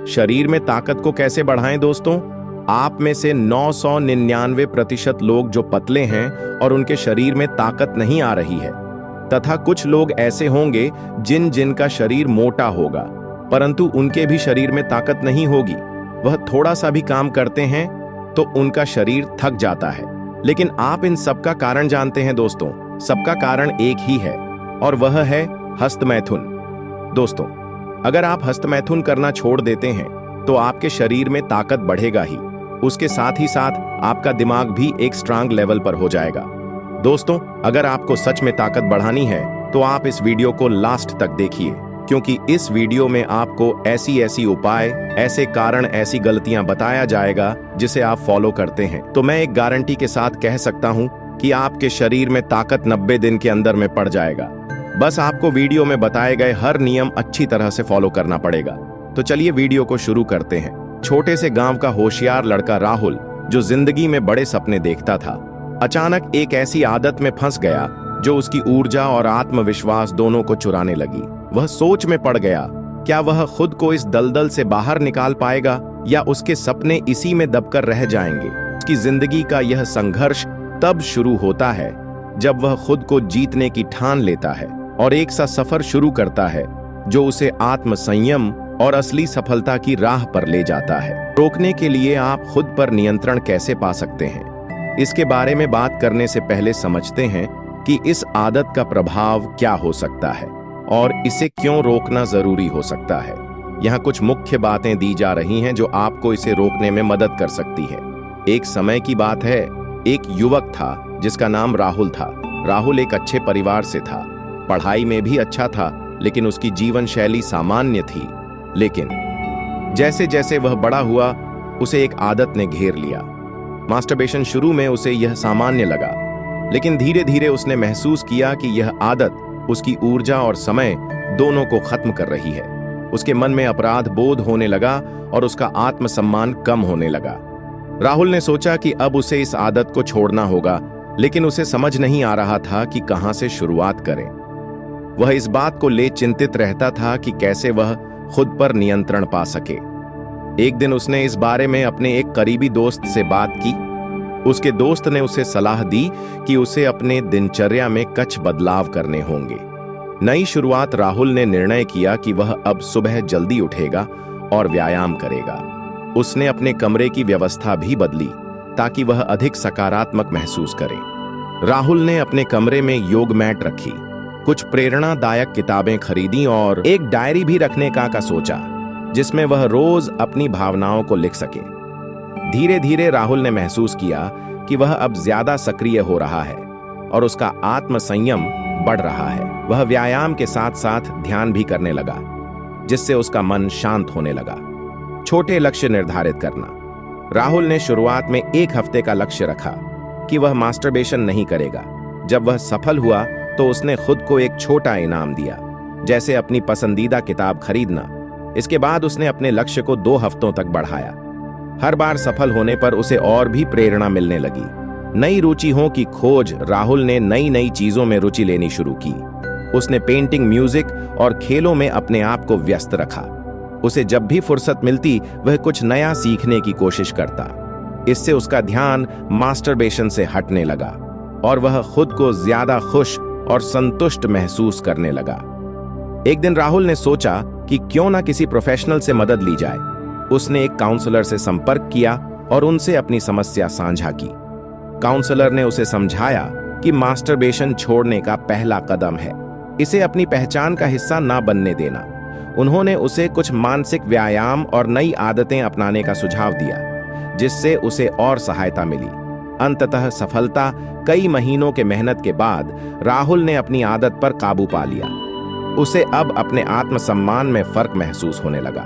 शरीर में ताकत को कैसे बढ़ाएं दोस्तों? आप में से 999% लोग जो पतले हैं और उनके शरीर में ताकत नहीं आ रही है, तथा कुछ लोग ऐसे होंगे जिनका शरीर मोटा होगा परंतु उनके भी शरीर में ताकत नहीं होगी। वह थोड़ा सा भी काम करते हैं तो उनका शरीर थक जाता है। लेकिन आप इन सब का कारण जानते हैं दोस्तों, सबका कारण एक ही है और वह है हस्तमैथुन। दोस्तों, अगर आप हस्तमैथुन करना छोड़ देते हैं तो आपके शरीर में ताकत बढ़ेगा ही, उसके साथ ही साथ आपका दिमाग भी एक स्ट्रांग लेवल पर हो जाएगा। दोस्तों, अगर आपको सच में ताकत बढ़ानी है तो आप इस वीडियो को लास्ट तक देखिए, क्योंकि इस वीडियो में आपको ऐसी उपाय, ऐसे कारण, ऐसी गलतियां बताया जाएगा जिसे आप फॉलो करते हैं तो मैं एक गारंटी के साथ कह सकता हूं कि आपके शरीर में ताकत 90 दिन के अंदर में पड़ जाएगा। बस आपको वीडियो में बताए गए हर नियम अच्छी तरह से फॉलो करना पड़ेगा। तो चलिए वीडियो को शुरू करते हैं। छोटे से गांव का होशियार लड़का राहुल, जो जिंदगी में बड़े सपने देखता था, अचानक एक ऐसी आदत में फंस गया जो उसकी ऊर्जा और आत्मविश्वास दोनों को चुराने लगी। वह सोच में पड़ गया, क्या वह खुद को इस दलदल से बाहर निकाल पाएगा या उसके सपने इसी में दबकर रह जाएंगे। उसकी जिंदगी का यह संघर्ष तब शुरू होता है जब वह खुद को जीतने की ठान लेता है और एक सा सफर शुरू करता है जो उसे आत्म संयम और असली सफलता की राह पर ले जाता है। रोकने के लिए आप खुद पर नियंत्रण कैसे पा सकते हैं, इसके बारे में बात करने से पहले समझते हैं कि इस आदत का प्रभाव क्या हो सकता है और इसे क्यों रोकना जरूरी हो सकता है। यहाँ कुछ मुख्य बातें दी जा रही हैं जो आपको इसे रोकने में मदद कर सकती है। एक समय की बात है, एक युवक था जिसका नाम राहुल था। राहुल एक अच्छे परिवार से था, पढ़ाई में भी अच्छा था, लेकिन उसकी जीवन शैली सामान्य थी। लेकिन जैसे जैसे वह बड़ा हुआ, उसे एक आदत ने घेर लिया। मास्टरबेशन शुरू में उसे यह सामान्य लगा, लेकिन धीरे धीरे उसने महसूस किया कि यह आदत उसकी ऊर्जा और समय दोनों को खत्म कर रही है। उसके मन में अपराध बोध होने लगा और उसका आत्मसम्मान कम होने लगा। राहुल ने सोचा कि अब उसे इस आदत को छोड़ना होगा, लेकिन उसे समझ नहीं आ रहा था कि कहां से शुरुआत करें। वह इस बात को ले चिंतित रहता था कि कैसे वह खुद पर नियंत्रण पा सके। एक दिन उसने इस बारे में अपने एक करीबी दोस्त से बात की। उसके दोस्त ने उसे सलाह दी कि उसे अपने दिनचर्या में कुछ बदलाव करने होंगे। नई शुरुआत राहुल ने निर्णय किया कि वह अब सुबह जल्दी उठेगा और व्यायाम करेगा। उसने अपने कमरे की व्यवस्था भी बदली ताकि वह अधिक सकारात्मक महसूस करे। राहुल ने अपने कमरे में योग मैट रखी, कुछ प्रेरणादायक किताबें खरीदी और एक डायरी भी रखने का सोचा, जिसमें वह रोज अपनी भावनाओं को लिख सके। धीरे धीरे राहुल ने महसूस किया कि वह अब ज्यादा सक्रिय हो रहा है और उसका आत्म संयम बढ़ रहा है। वह व्यायाम के साथ साथ ध्यान भी करने लगा, जिससे उसका मन शांत होने लगा। छोटे लक्ष्य निर्धारित करना। राहुल ने शुरुआत में 1 हफ्ते का लक्ष्य रखा कि वह मास्टरबेशन नहीं करेगा। जब वह सफल हुआ तो उसने खुद को एक छोटा इनाम दिया, जैसे अपनी पसंदीदा किताब खरीदना। इसके बाद उसने अपने लक्ष्य को 2 हफ्तों तक बढ़ाया। हर बार सफल होने पर उसे और भी प्रेरणा मिलने लगी। नई रुचियों की खोज। राहुल ने नई नई चीजों में रुचि लेनी शुरू की। उसने पेंटिंग, म्यूजिक और खेलों में अपने आप को व्यस्त रखा। उसे जब भी फुर्सत मिलती वह कुछ नया सीखने की कोशिश करता। इससे उसका ध्यान मास्टरबेशन से हटने लगा और वह खुद को ज्यादा खुश और संतुष्ट महसूस करने लगा। एक दिन राहुल ने सोचा कि क्यों ना किसी प्रोफेशनल से मदद ली जाए। उसने एक काउंसलर से संपर्क किया और उनसे अपनी समस्या साझा की। काउंसलर ने उसे समझाया कि मास्टरबेशन छोड़ने का पहला कदम है, इसे अपनी पहचान का हिस्सा ना बनने देना। उन्होंने उसे कुछ मानसिक व्यायाम और नई आदतें अपनाने का सुझाव दिया, जिससे उसे और सहायता मिली। अंततः सफलता। कई महीनों के मेहनत के बाद राहुल ने अपनी आदत पर काबू पा लिया। उसे अब अपने आत्मसम्मान में फर्क महसूस होने लगा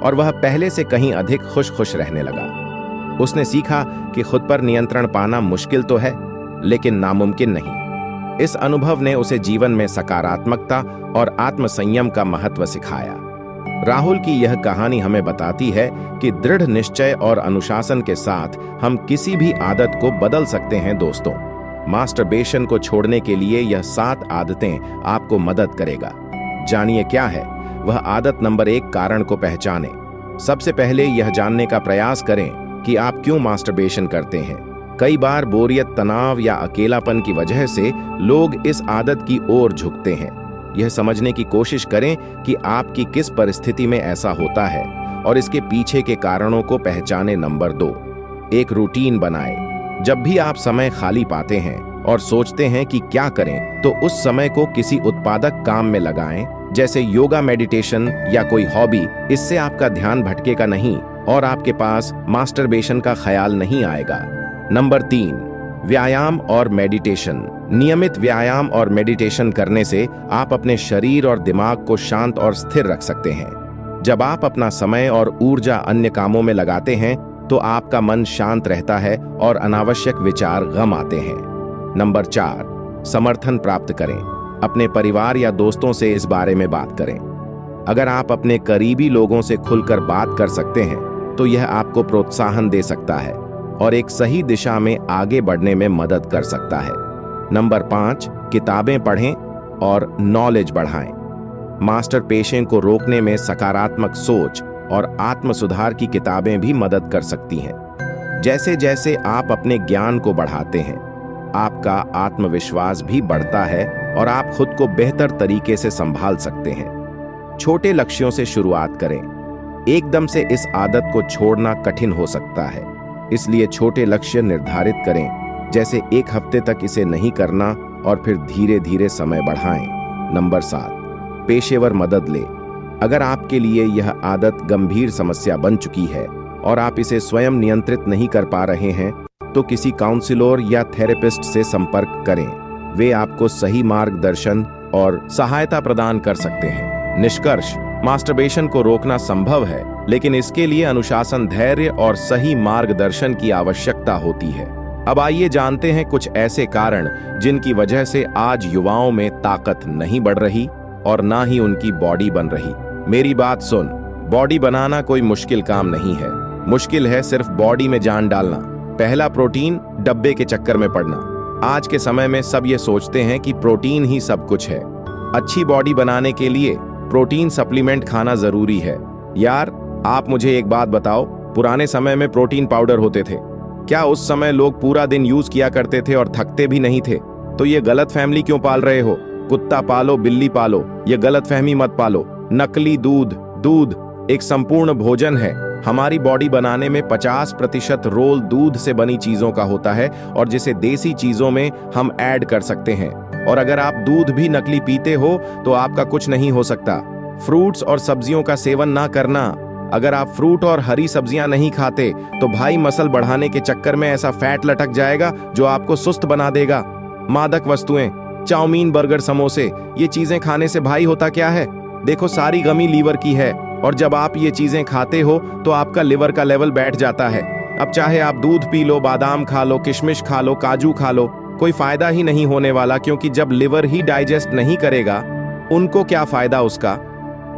और वह पहले से कहीं अधिक खुश रहने लगा। उसने सीखा कि खुद पर नियंत्रण पाना मुश्किल तो है, लेकिन नामुमकिन नहीं। इस अनुभव ने उसे जीवन में सकारात्मकता और आत्मसंयम का महत्व सिखाया। राहुल की यह कहानी हमें बताती है कि दृढ़ निश्चय और अनुशासन के साथ हम किसी भी आदत को बदल सकते हैं। दोस्तों, मास्टरबेशन को छोड़ने के लिए यह 7 आदतें आपको मदद करेगा। जानिए क्या है वह आदत। नंबर 1, कारण को पहचाने। सबसे पहले यह जानने का प्रयास करें कि आप क्यों मास्टरबेशन करते हैं। कई बार बोरियत, तनाव या अकेलापन की वजह से लोग इस आदत की ओर झुकते हैं। यह समझने की कोशिश करें कि आपकी किस परिस्थिति में ऐसा होता है और इसके पीछे के कारणों को पहचाने। नंबर 2, एक रूटीन बनाएं। जब भी आप समय खाली पाते हैं और सोचते हैं कि क्या करें, तो उस समय को किसी उत्पादक काम में लगाएं, जैसे योगा, मेडिटेशन या कोई हॉबी। इससे आपका ध्यान भटकेगा नहीं और आपके पास मास्टरबेशन का ख्याल नहीं आएगा। नंबर 3, व्यायाम और मेडिटेशन। नियमित व्यायाम और मेडिटेशन करने से आप अपने शरीर और दिमाग को शांत और स्थिर रख सकते हैं। जब आप अपना समय और ऊर्जा अन्य कामों में लगाते हैं तो आपका मन शांत रहता है और अनावश्यक विचार गम आते हैं। नंबर 4, समर्थन प्राप्त करें। अपने परिवार या दोस्तों से इस बारे में बात करें। अगर आप अपने करीबी लोगों से खुलकर बात कर सकते हैं तो यह आपको प्रोत्साहन दे सकता है और एक सही दिशा में आगे बढ़ने में मदद कर सकता है। नंबर 5, किताबें पढ़ें और नॉलेज बढ़ाएं। मास्टरबेशन को रोकने में सकारात्मक सोच और आत्म सुधार की किताबें भी मदद कर सकती हैं। जैसे जैसे आप अपने ज्ञान को बढ़ाते हैं, आपका आत्मविश्वास भी बढ़ता है और आप खुद को बेहतर तरीके से संभाल सकते हैं। छोटे लक्ष्यों से शुरुआत करें। एकदम से इस आदत को छोड़ना कठिन हो सकता है, इसलिए छोटे लक्ष्य निर्धारित करें, जैसे 1 हफ्ते तक इसे नहीं करना और फिर धीरे धीरे समय बढ़ाएं। नंबर 7, पेशेवर मदद लें। अगर आपके लिए यह आदत गंभीर समस्या बन चुकी है और आप इसे स्वयं नियंत्रित नहीं कर पा रहे हैं, तो किसी काउंसलर या थेरेपिस्ट से संपर्क करें। वे आपको सही मार्गदर्शन और सहायता प्रदान कर सकते हैं। निष्कर्ष, मास्टरबेशन को रोकना संभव है, लेकिन इसके लिए अनुशासन, धैर्य और सही मार्गदर्शन की आवश्यकता होती है। अब आइए जानते हैं कुछ ऐसे कारण जिनकी वजह से आज युवाओं में ताकत नहीं बढ़ रही और ना ही उनकी बॉडी बन रही। मेरी बात सुन, बॉडी बनाना कोई मुश्किल काम नहीं है। मुश्किल है सिर्फ बॉडी में जान डालना। पहला, प्रोटीन डब्बे के चक्कर में पड़ना। आज के समय में सब ये सोचते हैं कि प्रोटीन ही सब कुछ है। अच्छी बॉडी बनाने के लिए प्रोटीन सप्लीमेंट खाना जरूरी है। यार, आप मुझे एक बात बताओ, पुराने समय में प्रोटीन पाउडर होते थे। क्या उस समय लोग पूरा दिन यूज किया करते थे और थकते भी नहीं थे? तो ये गलत फैमिली क्यों पाल रहे हो? कुत्ता पालो, बिल्ली पालो, ये गलत फहमी मत पालो। नकली दूध एक संपूर्ण भोजन है। हमारी बॉडी बनाने में 50% रोल दूध से बनी चीजों का होता है और जिसे देसी चीजों में हम ऐड कर सकते हैं। और अगर आप दूध भी नकली पीते हो तो आपका कुछ नहीं हो सकता। फ्रूट्स और सब्जियों का सेवन ना करना। अगर आप फ्रूट और हरी सब्जियां नहीं खाते तो भाई मसल बढ़ाने के चक्कर में ऐसा फैट लटक जाएगा जो आपको सुस्त बना देगा। मादक वस्तुएं, चाउमीन, बर्गर, समोसे, ये चीजें खाने से भाई होता क्या है? देखो, सारी गमी लीवर की है और जब आप ये चीजें खाते हो तो आपका लिवर का लेवल बैठ जाता है। अब चाहे आप दूध पी लो, बादाम खा लो, किशमिश खा लो, काजू खा लो, कोई फायदा ही नहीं होने वाला, क्योंकि जब लिवर ही डाइजेस्ट नहीं करेगा, उनको क्या फायदा उसका।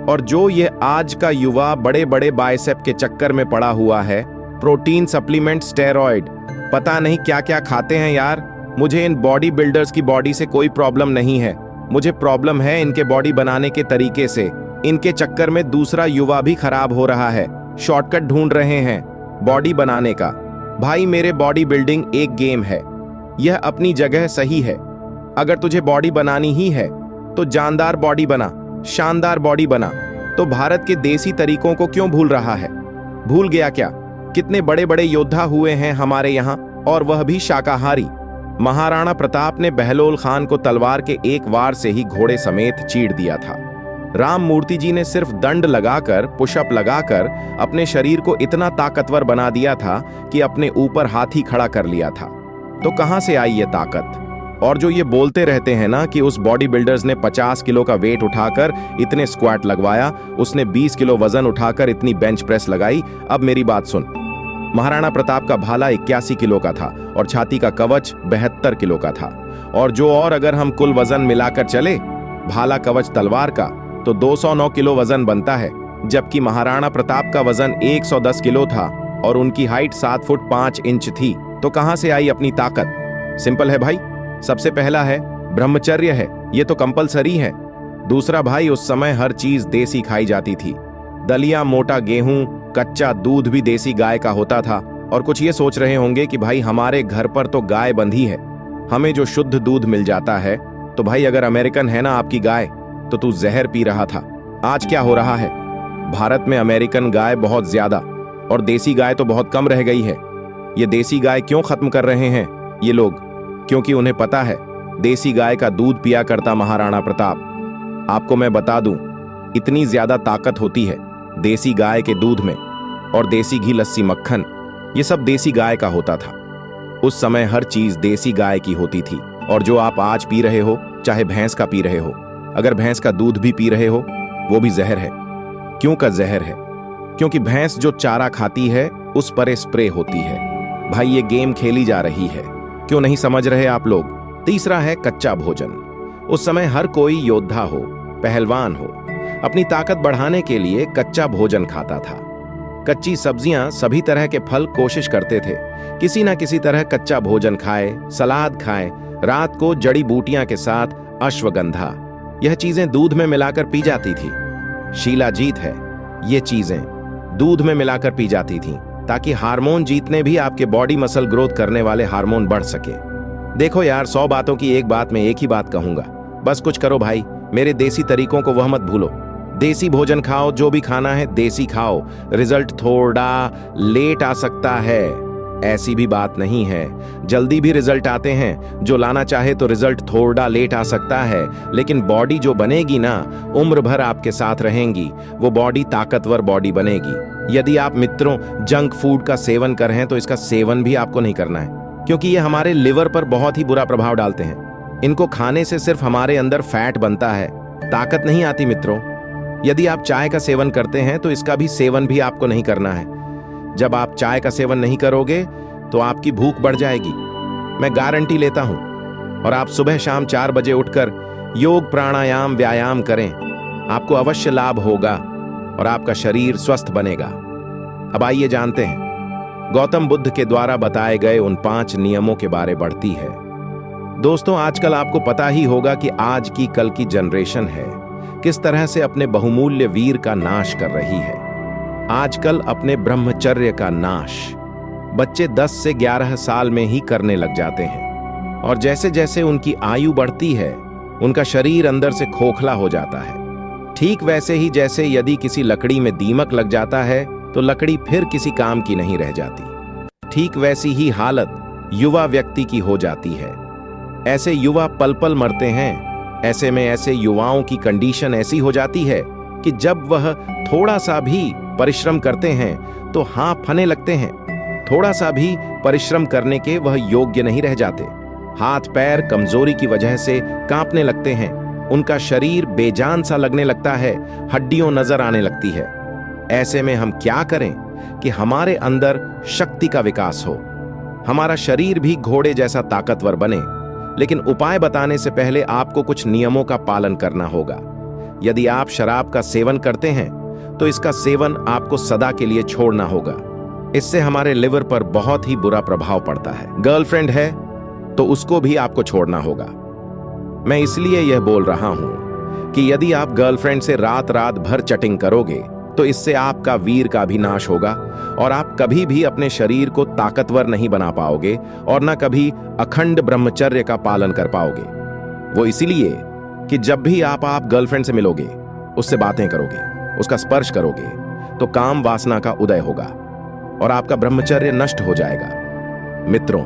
और जो ये आज का युवा बड़े बड़े बाइसेप के चक्कर में पड़ा हुआ है, प्रोटीन सप्लीमेंट, स्टेरॉइड, पता नहीं क्या क्या खाते हैं यार। मुझे इन बॉडी बिल्डर्स की बॉडी से कोई प्रॉब्लम नहीं है, मुझे प्रॉब्लम है इनके बॉडी बनाने के तरीके से। इनके चक्कर में दूसरा युवा भी खराब हो रहा है, शॉर्टकट ढूंढ रहे हैं बॉडी बनाने का। भाई, मेरे बॉडी बिल्डिंग एक गेम है, यह अपनी जगह सही है। अगर तुझे बॉडी बनानी ही है तो जानदार बॉडी बना, शानदार बॉडी बना। तो भारत के देसी तरीकों को क्यों भूल रहा है? भूल गया क्या? कितने बड़े बड़े योद्धा हुए हैं हमारे यहाँ, और वह भी शाकाहारी। महाराणा प्रताप ने बहलोल खान को तलवार के एक वार से ही घोड़े समेत चीर दिया था। राम मूर्ति जी ने सिर्फ दंड लगाकर, पुशअप लगाकर अपने शरीर को इतना ताकतवर बना दिया था कि अपने ऊपर हाथी खड़ा कर लिया था। तो कहां से आई ये ताकत? और जो ये बोलते रहते हैं ना कि उस बॉडी बिल्डर्स ने 50 किलो का वेट उठाकर इतने स्क्वाट लगवाया, उसने 20 किलो वजन उठाकर इतनी बेंच प्रेस लगाई। अब मेरी बात सुन, महाराणा प्रताप का भाला 81 किलो का था और छाती का कवच 72 किलो का था। और अगर हम कुल वजन मिलाकर चले, भाला, कवच, तलवार का, तो 209 किलो वजन बनता है। जबकि महाराणा प्रताप का वजन 110 किलो था और उनकी हाइट 7 फुट 5 इंच थी। तो कहां से आई अपनी ताकत? सिंपल है भाई। सबसे पहला है ब्रह्मचर्य है, ये तो कंपलसरी है। दूसरा भाई, उस समय हर चीज देसी खाई जाती थी। दलिया, मोटा गेहूं, कच्चा दूध भी देसी गाय का होता था। और कुछ ये सोच रहे होंगे कि भाई हमारे घर पर तो गाय बंधी है, हमें जो शुद्ध दूध मिल जाता है, तो भाई अगर अमेरिकन है ना आपकी गाय तो तू जहर पी रहा था। आज क्या हो रहा है, भारत में अमेरिकन गाय बहुत ज्यादा और देसी गाय तो बहुत कम रह गई है। ये देसी गाय क्यों खत्म कर रहे हैं ये लोग? क्योंकि उन्हें पता है देसी गाय का दूध पिया करता महाराणा प्रताप। आपको मैं बता दूं, इतनी ज्यादा ताकत होती है देसी गाय के दूध में। और देसी घी, लस्सी, मक्खन, ये सब देसी गाय का होता था। उस समय हर चीज देसी गाय की होती थी। और जो आप आज पी रहे हो, चाहे भैंस का पी रहे हो, अगर भैंस का दूध भी पी रहे हो, वो भी जहर है। क्यों का जहर है? क्योंकि भैंस जो चारा खाती है उस पर स्प्रे होती है। भाई ये गेम खेली जा रही है, क्यों नहीं समझ रहे आप लोग? तीसरा है कच्चा भोजन। उस समय हर कोई योद्धा हो, पहलवान हो, अपनी ताकत बढ़ाने के लिए कच्चा भोजन खाता था। कच्ची सब्जियां, सभी तरह के फल कोशिश करते थे किसी ना किसी तरह कच्चा भोजन खाए, सलाद खाए, रात को जड़ी बूटियां के साथ अश्वगंधा, यह चीजें दूध में मिलाकर पी जाती थी। शीलाजीत है, ये चीजें दूध में मिलाकर पी जाती थी ताकि हार्मोन जीतने भी आपके बॉडी मसल ग्रोथ करने वाले हार्मोन बढ़ सके। देखो यार, 100 बातों की एक बात में एक ही बात कहूंगा, बस कुछ करो भाई, मेरे देसी तरीकों को वह मत भूलो। देसी भोजन खाओ, जो भी खाना है देसी खाओ। रिजल्ट थोड़ा लेट आ सकता है, ऐसी भी बात नहीं है, जल्दी भी रिजल्ट आते हैं। जो लाना चाहे तो रिजल्ट थोड़ा लेट आ सकता है, लेकिन बॉडी जो बनेगी ना, उम्र भर आपके साथ रहेंगी, वो बॉडी ताकतवर बॉडी बनेगी। यदि आप मित्रों जंक फूड का सेवन कर रहे हैं तो इसका सेवन भी आपको नहीं करना है, क्योंकि ये हमारे लिवर पर बहुत ही बुरा प्रभाव डालते हैं। इनको खाने से सिर्फ हमारे अंदर फैट बनता है, ताकत नहीं आती मित्रों। यदि आप चाय का सेवन करते हैं तो इसका भी सेवन भी आपको नहीं करना है। जब आप चाय का सेवन नहीं करोगे तो आपकी भूख बढ़ जाएगी, मैं गारंटी लेता हूं। और आप सुबह शाम 4 बजे उठकर योग, प्राणायाम, व्यायाम करें, आपको अवश्य लाभ होगा और आपका शरीर स्वस्थ बनेगा। अब आइए जानते हैं गौतम बुद्ध के द्वारा बताए गए उन 5 नियमों के बारे बढ़ती है। दोस्तों, आजकल आपको पता ही होगा कि आज की कल की जनरेशन है किस तरह से अपने बहुमूल्य वीर का नाश कर रही है। आजकल अपने ब्रह्मचर्य का नाश बच्चे 10 से 11 साल में ही करने लग जाते हैं। और जैसे जैसे उनकी आयु बढ़ती है, उनका शरीर अंदर से खोखला हो जाता है। ठीक वैसे ही जैसे यदि किसी लकड़ी में दीमक लग जाता है तो लकड़ी फिर किसी काम की नहीं रह जाती। ठीक वैसी ही हालत युवा व्यक्ति की हो जाती है। ऐसे युवा पल पल मरते हैं। ऐसे में ऐसे युवाओं की कंडीशन ऐसी हो जाती है कि जब वह थोड़ा सा भी परिश्रम करते हैं तो हाँफने लगते हैं। थोड़ा सा भी परिश्रम करने के वह योग्य नहीं रह जाते। हाथ पैर कमजोरी की वजह से कांपने लगते हैं। उनका शरीर बेजान सा लगने लगता है, हड्डियों नजर आने लगती है। ऐसे में हम क्या करें कि हमारे अंदर शक्ति का विकास हो, हमारा शरीर भी घोड़े जैसा ताकतवर बने। लेकिन उपाय बताने से पहले आपको कुछ नियमों का पालन करना होगा। यदि आप शराब का सेवन करते हैं तो इसका सेवन आपको सदा के लिए छोड़ना होगा। इससे हमारे लिवर पर बहुत ही बुरा प्रभाव पड़ता है। गर्लफ्रेंड है तो उसको भी आपको छोड़ना होगा। मैं इसलिए यह बोल रहा हूं कि यदि आप गर्लफ्रेंड से रात रात भर चैटिंग करोगे तो इससे आपका वीर का भी नाश होगा और आप कभी भी अपने शरीर को ताकतवर नहीं बना पाओगे और न कभी अखंड ब्रह्मचर्य का पालन कर पाओगे। वो इसीलिए कि जब भी आप गर्लफ्रेंड से मिलोगे, उससे बातें करोगे, उसका स्पर्श करोगे, तो काम वासना का उदय होगा और आपका ब्रह्मचर्य नष्ट हो जाएगा। मित्रों,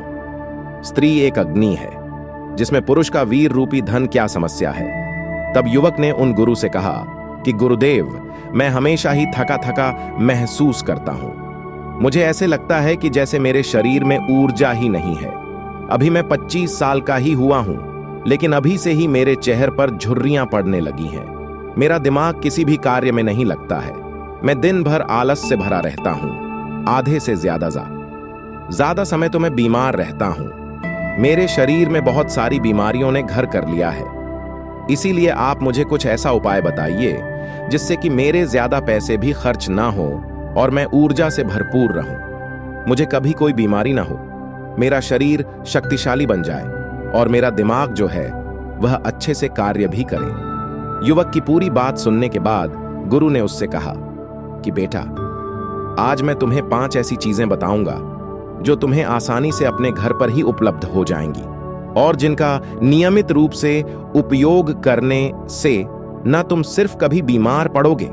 स्त्री एक अग्नि है जिसमें पुरुष का वीर रूपी धन क्या समस्या है। तब युवक ने उन गुरु से कहा कि गुरुदेव, मैं हमेशा ही थका थका महसूस करता हूं। मुझे ऐसे लगता है कि जैसे मेरे शरीर में ऊर्जा ही नहीं है। अभी मैं 25 साल का ही हुआ हूं, लेकिन अभी से ही मेरे चेहरे पर झुर्रियां पड़ने लगी हैं। मेरा दिमाग किसी भी कार्य में नहीं लगता है। मैं दिन भर आलस से भरा रहता हूं, आधे से ज्यादा समय तो मैं बीमार रहता हूं। मेरे शरीर में बहुत सारी बीमारियों ने घर कर लिया है। इसीलिए आप मुझे कुछ ऐसा उपाय बताइए जिससे कि मेरे ज्यादा पैसे भी खर्च ना हो और मैं ऊर्जा से भरपूर रहूं। मुझे कभी कोई बीमारी ना हो, मेरा शरीर शक्तिशाली बन जाए और मेरा दिमाग जो है वह अच्छे से कार्य भी करे। युवक की पूरी बात सुनने के बाद गुरु ने उससे कहा कि बेटा, आज मैं तुम्हें 5 ऐसी चीजें बताऊंगा जो तुम्हें आसानी से अपने घर पर ही उपलब्ध हो जाएंगी और जिनका नियमित रूप से उपयोग करने से न तुम सिर्फ कभी बीमार पड़ोगे,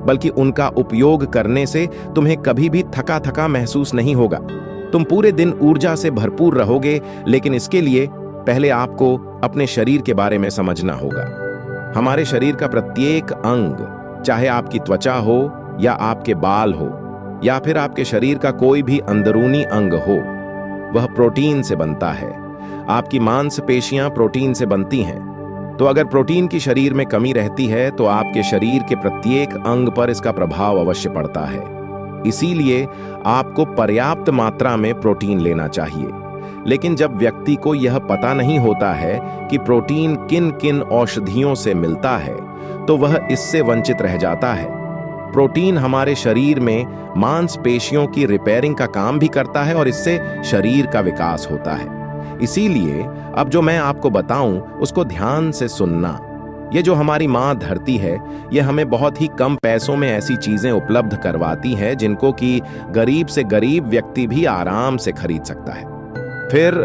बल्कि उनका उपयोग करने से तुम्हें कभी भी थका थका महसूस नहीं होगा। तुम पूरे दिन ऊर्जा से भरपूर रहोगे, लेकिन इसके लिए पहले आपको अपने शरीर के बारे में समझना होगा। हमारे शरीर का प्रत्येक अंग, चाहे आपकी त्वचा हो या आपके बाल हो या फिर आपके शरीर का कोई भी अंदरूनी अंग हो, वह प्रोटीन से बनता है। आपकी मांसपेशियां प्रोटीन से बनती हैं। तो अगर प्रोटीन की शरीर में कमी रहती है तो आपके शरीर के प्रत्येक अंग पर इसका प्रभाव अवश्य पड़ता है। इसीलिए आपको पर्याप्त मात्रा में प्रोटीन लेना चाहिए। लेकिन जब व्यक्ति को यह पता नहीं होता है कि प्रोटीन किन किन औषधियों से मिलता है, तो वह इससे वंचित रह जाता है। प्रोटीन हमारे शरीर में मांसपेशियों की रिपेयरिंग का काम भी करता है और इससे शरीर का विकास होता है। इसीलिए अब जो मैं आपको बताऊं उसको ध्यान से सुनना। ये जो हमारी माँ धरती है, ये हमें बहुत ही कम पैसों में ऐसी चीजें उपलब्ध करवाती है जिनको कि गरीब से गरीब व्यक्ति भी आराम से खरीद सकता है। फिर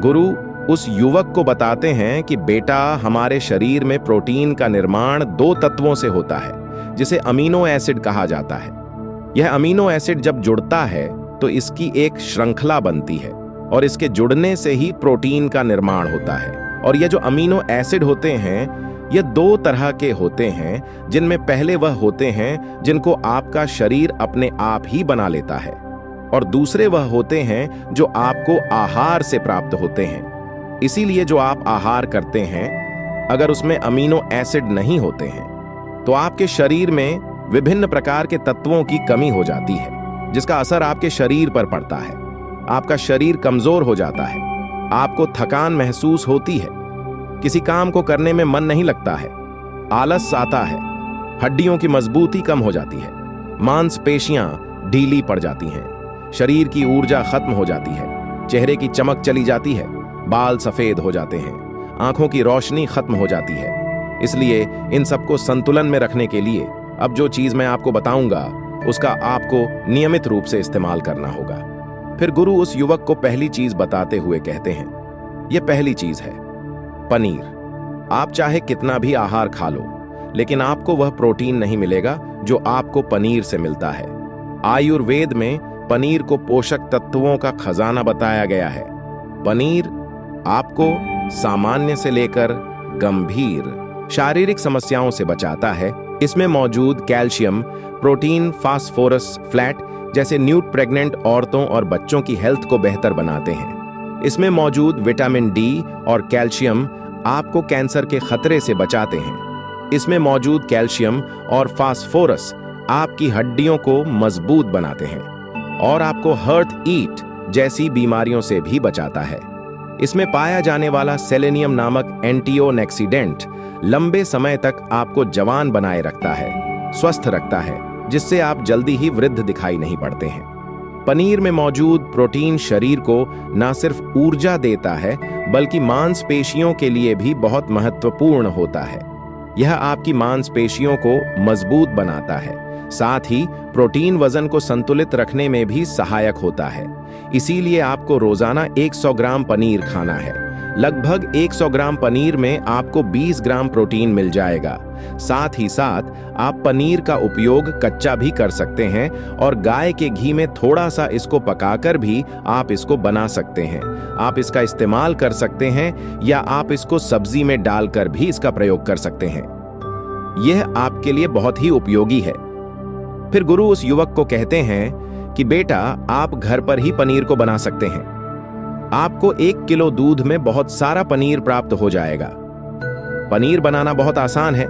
गुरु उस युवक को बताते हैं कि बेटा, हमारे शरीर में प्रोटीन का निर्माण 2 तत्वों से होता है जिसे अमीनो एसिड कहा जाता है। यह अमीनो एसिड जब जुड़ता है तो इसकी एक श्रृंखला बनती है और इसके जुड़ने से ही प्रोटीन का निर्माण होता है। और ये जो अमीनो एसिड होते हैं, ये 2 तरह के होते हैं, जिनमें पहले वह होते हैं जिनको आपका शरीर अपने आप ही बना लेता है और दूसरे वह होते हैं जो आपको आहार से प्राप्त होते हैं। इसीलिए जो आप आहार करते हैं, अगर उसमें अमीनो एसिड नहीं होते हैं तो आपके शरीर में विभिन्न प्रकार के तत्वों की कमी हो जाती है, जिसका असर आपके शरीर पर पड़ता है। आपका शरीर कमजोर हो जाता है, आपको थकान महसूस होती है, किसी काम को करने में मन नहीं लगता है, आलस आता है, हड्डियों की मजबूती कम हो जाती है, मांसपेशियां ढीली पड़ जाती हैं, शरीर की ऊर्जा खत्म हो जाती है, चेहरे की चमक चली जाती है, बाल सफेद हो जाते हैं, आंखों की रोशनी खत्म हो जाती है। इसलिए इन सबको संतुलन में रखने के लिए अब जो चीज मैं आपको बताऊंगा उसका आपको नियमित रूप से इस्तेमाल करना होगा। फिर गुरु उस युवक को पहली चीज बताते हुए कहते हैं, यह पहली चीज है पनीर। आप चाहे कितना भी आहार खा लो, लेकिन आपको वह प्रोटीन नहीं मिलेगा जो आपको पनीर से मिलता है। आयुर्वेद में पनीर को पोषक तत्वों का खजाना बताया गया है। पनीर आपको सामान्य से लेकर गंभीर शारीरिक समस्याओं से बचाता है। इसमें मौजूद कैल्शियम, प्रोटीन, फास्फोरस, फ्लैट जैसे न्यूट प्रेग्नेंट औरतों और बच्चों की हेल्थ को बेहतर बनाते हैं। इसमें मौजूद विटामिन डी और कैल्शियम आपको कैंसर के खतरे से बचाते हैं। इसमें मौजूद कैल्शियम और फास्फोरस आपकी हड्डियों को मजबूत बनाते हैं और आपको हर्ट ईट जैसी बीमारियों से भी बचाता है। इसमें पाया जाने वाला सेलेनियम नामक एंटीओक्सीडेंट लंबे समय तक आपको जवान बनाए रखता है, स्वस्थ रखता है, जिससे आप जल्दी ही वृद्ध दिखाई नहीं पड़ते हैं। पनीर में मौजूद प्रोटीन शरीर को न सिर्फ ऊर्जा देता है, बल्कि मांसपेशियों के लिए भी बहुत महत्वपूर्ण होता है। यह आपकी मांसपेशियों को मजबूत बनाता है। साथ ही प्रोटीन वजन को संतुलित रखने में भी सहायक होता है। इसीलिए आपको रोजाना 100 ग्राम पनीर खाना है। लगभग 100 ग्राम पनीर में आपको 20 ग्राम प्रोटीन मिल जाएगा। साथ ही साथ आप पनीर का उपयोग कच्चा भी कर सकते हैं और गाय के घी में थोड़ा सा इसको पकाकर भी आप इसको बना सकते हैं। आप इसका इस्तेमाल कर सकते हैं या आप इसको सब्जी में डालकर भी इसका प्रयोग कर सकते हैं। यह आपके लिए बहुत ही उपयोगी है। फिर गुरु उस युवक को कहते हैं कि बेटा, आप घर पर ही पनीर को बना सकते हैं। आपको 1 किलो दूध में बहुत सारा पनीर प्राप्त हो जाएगा। पनीर बनाना बहुत आसान है।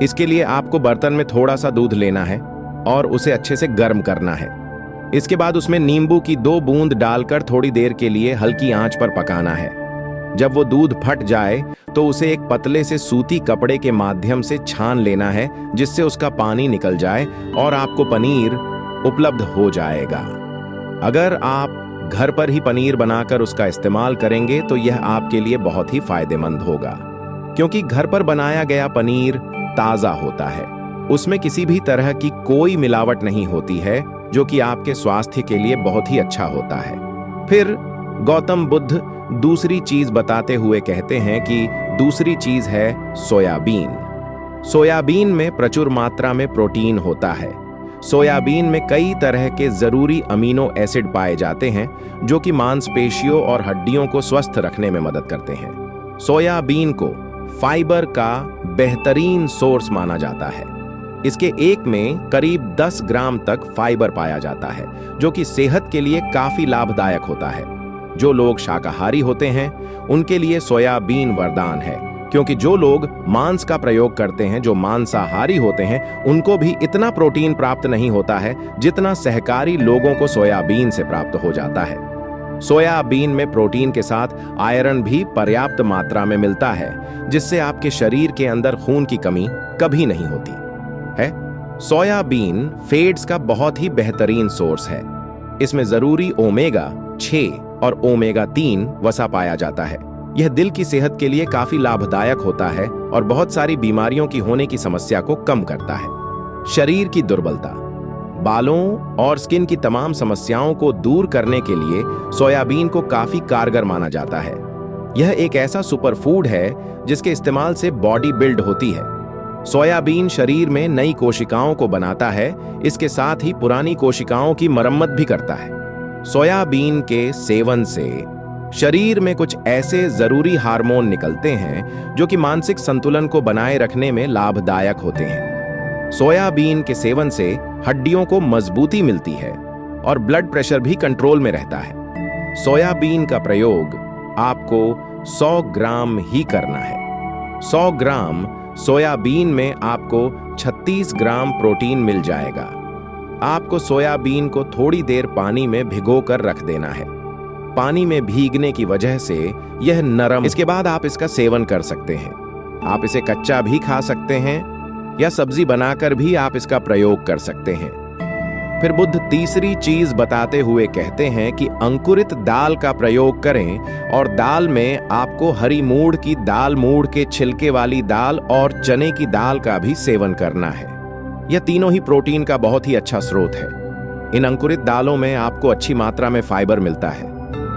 इसके लिए आपको बर्तन में थोड़ा सा दूध लेना है और उसे अच्छे से गर्म करना है। इसके बाद उसमें नींबू की 2 बूंद डालकर थोड़ी देर के लिए हल्की आंच पर पकाना है। जब वो दूध फट जाए तो उसे एक पतले से सूती कपड़े के माध्यम से छान लेना है, जिससे उसका पानी निकल जाए और आपको पनीर उपलब्ध हो जाएगा। अगर आप घर पर ही पनीर बनाकर उसका इस्तेमाल करेंगे तो यह आपके लिए बहुत ही फायदेमंद होगा, क्योंकि घर पर बनाया गया पनीर ताज़ा होता है। उसमें किसी भी तरह की कोई मिलावट नहीं होती है, जो कि आपके स्वास्थ्य के लिए बहुत ही अच्छा होता है। फिर गौतम बुद्ध दूसरी चीज बताते हुए कहते हैं कि दूसरी चीज है सोयाबीन। सोयाबीन में प्रचुर मात्रा में प्रोटीन होता है। सोयाबीन में कई तरह के जरूरी अमीनो एसिड पाए जाते हैं जो कि मांसपेशियों और हड्डियों को स्वस्थ रखने में मदद करते हैं। सोयाबीन को फाइबर का बेहतरीन सोर्स माना जाता है। इसके एक में करीब 10 ग्राम तक फाइबर पाया जाता है जो कि सेहत के लिए काफी लाभदायक होता है। जो लोग शाकाहारी होते हैं उनके लिए सोयाबीन वरदान है, क्योंकि जो लोग मांस का प्रयोग करते हैं, जो मांसाहारी होते हैं, उनको भी इतना प्रोटीन प्राप्त नहीं होता है जितना सहकारी लोगों को सोयाबीन से प्राप्त हो जाता है। सोयाबीन में प्रोटीन के साथ आयरन भी पर्याप्त मात्रा में मिलता है, जिससे आपके शरीर के अंदर खून की कमी कभी नहीं होती है। सोयाबीन फैट्स का बहुत ही बेहतरीन सोर्स है। इसमें जरूरी ओमेगा 6 और ओमेगा 3 वसा पाया जाता है। यह दिल की सेहत के लिए काफी लाभदायक होता है और बहुत सारी बीमारियों की होने की समस्या को कम करता है। शरीर की दुर्बलता, बालों और स्किन की तमाम समस्याओं को दूर करने के लिए सोयाबीन को काफी कारगर माना जाता है। यह एक ऐसा सुपरफूड है जिसके इस्तेमाल से बॉडी बिल्ड होती है। सोयाबीन शरीर में नई कोशिकाओं को बनाता है, इसके साथ ही पुरानी कोशिकाओं की मरम्मत भी करता है। सोयाबीन के सेवन से शरीर में कुछ ऐसे जरूरी हार्मोन निकलते हैं जो कि मानसिक संतुलन को बनाए रखने में लाभदायक होते हैं। सोयाबीन के सेवन से हड्डियों को मजबूती मिलती है और ब्लड प्रेशर भी कंट्रोल में रहता है। सोयाबीन का प्रयोग आपको 100 ग्राम ही करना है। 100 ग्राम सोयाबीन में आपको 36 ग्राम प्रोटीन मिल जाएगा। आपको सोयाबीन को थोड़ी देर पानी में भिगोकर रख देना है। पानी में भीगने की वजह से यह नरम, इसके बाद आप इसका सेवन कर सकते हैं। आप इसे कच्चा भी खा सकते हैं या सब्जी बनाकर भी आप इसका प्रयोग कर सकते हैं। फिर बुद्ध तीसरी चीज बताते हुए कहते हैं कि अंकुरित दाल का प्रयोग करें, और दाल में आपको हरी मूंग की दाल, मूंग के छिलके वाली दाल और चने की दाल का भी सेवन करना है। यह तीनों ही प्रोटीन का बहुत ही अच्छा स्रोत है। इन अंकुरित दालों में आपको अच्छी मात्रा में फाइबर मिलता है।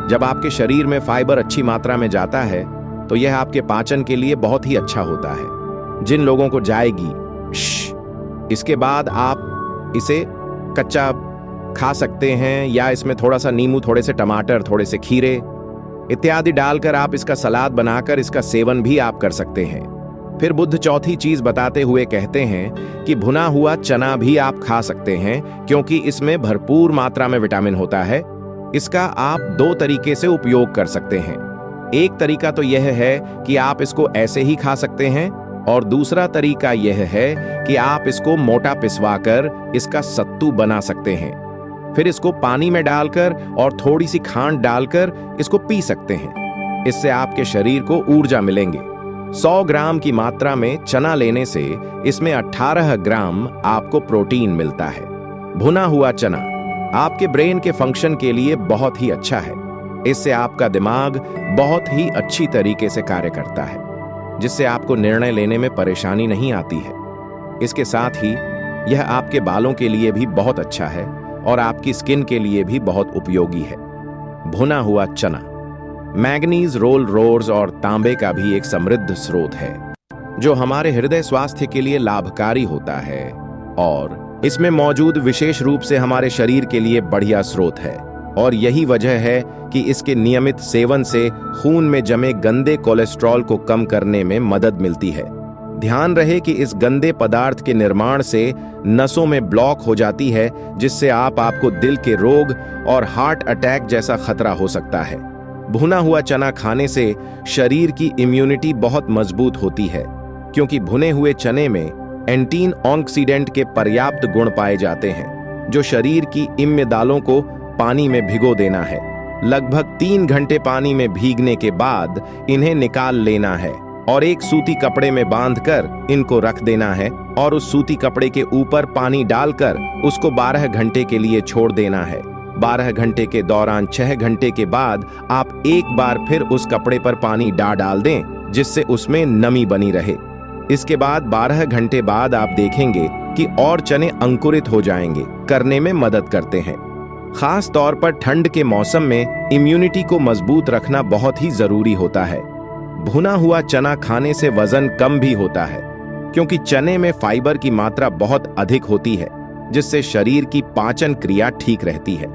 जब आपके शरीर में फाइबर अच्छी मात्रा में जाता है तो यह आपके पाचन के लिए बहुत ही अच्छा होता है। जिन लोगों को जाएगी, इसके बाद आप इसे कच्चा खा सकते हैं या इसमें थोड़ा सा नींबू, थोड़े से टमाटर, थोड़े से खीरे इत्यादि डालकर आप इसका सलाद बनाकर इसका सेवन भी आप कर सकते हैं। फिर बुद्ध चौथी चीज बताते हुए कहते हैं कि भुना हुआ चना भी आप खा सकते हैं, क्योंकि इसमें भरपूर मात्रा में विटामिन होता है। इसका आप 2 तरीके से उपयोग कर सकते हैं। एक तरीका तो यह है कि आप इसको ऐसे ही खा सकते हैं, और दूसरा तरीका यह है कि आप इसको मोटा पिसवाकर इसका सत्तू बना सकते हैं। फिर इसको पानी में डालकर और थोड़ी सी खांड डालकर इसको पी सकते हैं। इससे आपके शरीर को ऊर्जा मिलेंगे। 100 ग्राम की मात्रा में चना लेने से इसमें 18 ग्राम आपको प्रोटीन मिलता है। भुना हुआ चना आपके ब्रेन के फंक्शन के लिए बहुत ही अच्छा है। इससे आपका दिमाग बहुत ही अच्छी तरीके से कार्य करता है, जिससे आपको निर्णय लेने में परेशानी नहीं आती है। इसके साथ ही यह आपके बालों के लिए भी बहुत अच्छा है और आपकी स्किन के लिए भी बहुत उपयोगी है। भुना हुआ चना मैग्नीज, रोल रोर्स और तांबे का भी एक समृद्ध स्रोत है, जो हमारे हृदय स्वास्थ्य के लिए लाभकारी होता है, और इसमें मौजूद विशेष रूप से हमारे शरीर के लिए बढ़िया स्रोत है। और यही वजह है कि इसके नियमित सेवन से खून में जमे गंदे कोलेस्ट्रॉल को कम करने में मदद मिलती है। ध्यान रहे कि इस गंदे पदार्थ के निर्माण से नसों में ब्लॉक हो जाती है, जिससे आपको दिल के रोग और हार्ट अटैक जैसा खतरा हो सकता है। भुना हुआ चना खाने से शरीर की इम्यूनिटी बहुत मजबूत होती है, क्योंकि भुने हुए चने में एंटी ऑक्सीडेंट के पर्याप्त गुण पाए जाते हैं, जो शरीर की इम्य दालों को पानी में भिगो देना है। लगभग 3 घंटे पानी में भीगने के बाद इन्हें निकाल लेना है और एक सूती कपड़े में बांधकर इनको रख देना है, और उस सूती कपड़े के ऊपर पानी डालकर उसको 12 घंटे के लिए छोड़ देना है। 12 घंटे के दौरान 6 घंटे के बाद आप एक बार फिर उस कपड़े पर पानी डाल दें, जिससे उसमें नमी बनी रहे। इसके बाद 12 घंटे बाद आप देखेंगे कि और चने अंकुरित हो जाएंगे, करने में मदद करते हैं। खास तौर पर ठंड के मौसम में इम्यूनिटी को मजबूत रखना बहुत ही जरूरी होता है। भुना हुआ चना खाने से वजन कम भी होता है, क्योंकि चने में फाइबर की मात्रा बहुत अधिक होती है, जिससे शरीर की पाचन क्रिया ठीक रहती है।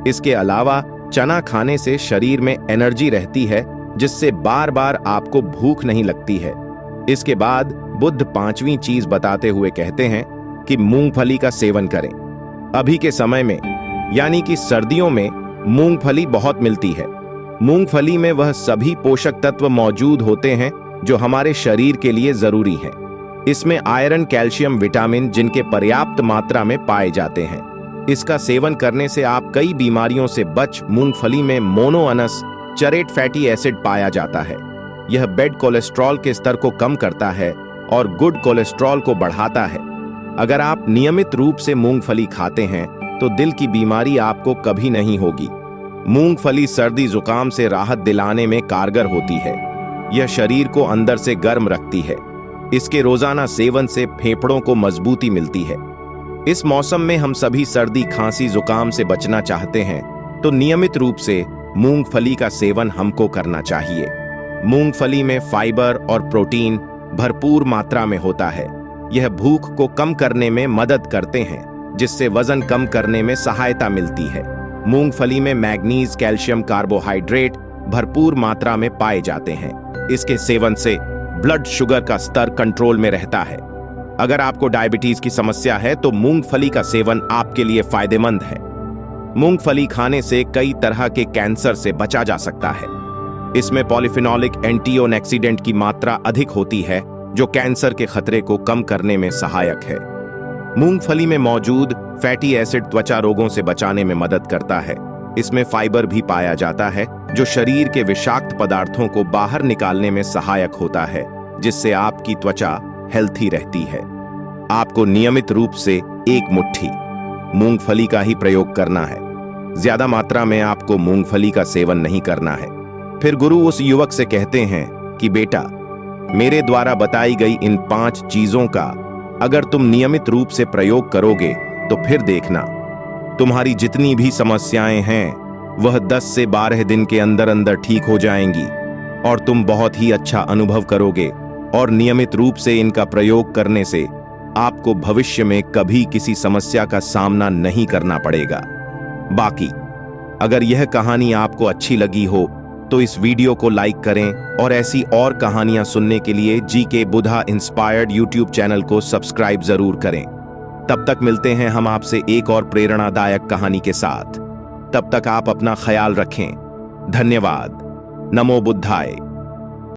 इसके अलावा चना खाने से शरीर में एनर्जी रहती है, जिससे बार बार आपको भूख नहीं लगती है। इसके बाद बुद्ध 5वीं चीज बताते हुए कहते हैं कि मूंगफली का सेवन करें। अभी के समय में यानी कि सर्दियों में मूंगफली बहुत मिलती है। मूंगफली में वह सभी पोषक तत्व मौजूद होते हैं जो हमारे शरीर के लिए जरूरी हैं। इसमें आयरन, कैल्शियम, विटामिन जिनके पर्याप्त मात्रा में पाए जाते हैं। इसका सेवन करने से आप कई बीमारियों से बच। मूंगफली में मोनोअनसैचुरेटेड फैटी एसिड पाया जाता है। यह बैड कोलेस्ट्रॉल के स्तर को कम करता है और गुड कोलेस्ट्रॉल को बढ़ाता है। अगर आप नियमित रूप से मूंगफली खाते हैं तो दिल की बीमारी आपको कभी नहीं होगी। मूंगफली सर्दी जुकाम से राहत दिलाने में कारगर होती है। यह शरीर को अंदर से गर्म रखती है। इसके रोजाना सेवन से फेफड़ों को मजबूती मिलती है। इस मौसम में हम सभी सर्दी, खांसी, जुकाम से बचना चाहते हैं तो नियमित रूप से मूंगफली का सेवन हमको करना चाहिए। मूंगफली में फाइबर और प्रोटीन भरपूर मात्रा में होता है। यह भूख को कम करने में मदद करते हैं, जिससे वजन कम करने में सहायता मिलती है। मूंगफली में मैग्नीज, कैल्शियम, कार्बोहाइड्रेट भरपूर मात्रा में पाए जाते हैं। इसके सेवन से ब्लड शुगर का स्तर कंट्रोल में रहता है। अगर आपको डायबिटीज की समस्या है तो मूंगफली का सेवन आपके लिए फायदेमंद है। मूंगफली खाने से कई तरह के कैंसर से बचा जा सकता है। इसमें पॉलीफिनोलिक एंटीऑक्सीडेंट की मात्रा अधिक होती है, जो कैंसर के खतरे को कम करने में सहायक है। मूंगफली में मौजूद फैटी एसिड त्वचा रोगों से बचाने में मदद करता है। इसमें फाइबर भी पाया जाता है, जो शरीर के विषाक्त पदार्थों को बाहर निकालने में सहायक होता है, जिससे आपकी त्वचा हेल्थी रहती है। आपको नियमित रूप से 1 मुट्ठी मूंगफली का ही प्रयोग करना है। ज्यादा मात्रा में आपको मूंगफली का सेवन नहीं करना है। फिर गुरु उस युवक से कहते हैं कि बेटा, मेरे द्वारा बताई गई इन 5 चीजों का अगर तुम नियमित रूप से प्रयोग करोगे तो फिर देखना, तुम्हारी जितनी भी समस्याएं हैं वह 10 से 12 दिन के अंदर अंदर ठीक हो जाएंगी और तुम बहुत ही अच्छा अनुभव करोगे। और नियमित रूप से इनका प्रयोग करने से आपको भविष्य में कभी किसी समस्या का सामना नहीं करना पड़ेगा। बाकी अगर यह कहानी आपको अच्छी लगी हो तो इस वीडियो को लाइक करें और ऐसी और कहानियां सुनने के लिए जीके बुधा इंस्पायर्ड यूट्यूब चैनल को सब्सक्राइब जरूर करें। तब तक मिलते हैं हम आपसे एक और प्रेरणादायक कहानी के साथ। तब तक आप अपना ख्याल रखें। धन्यवाद। नमो बुद्धाय।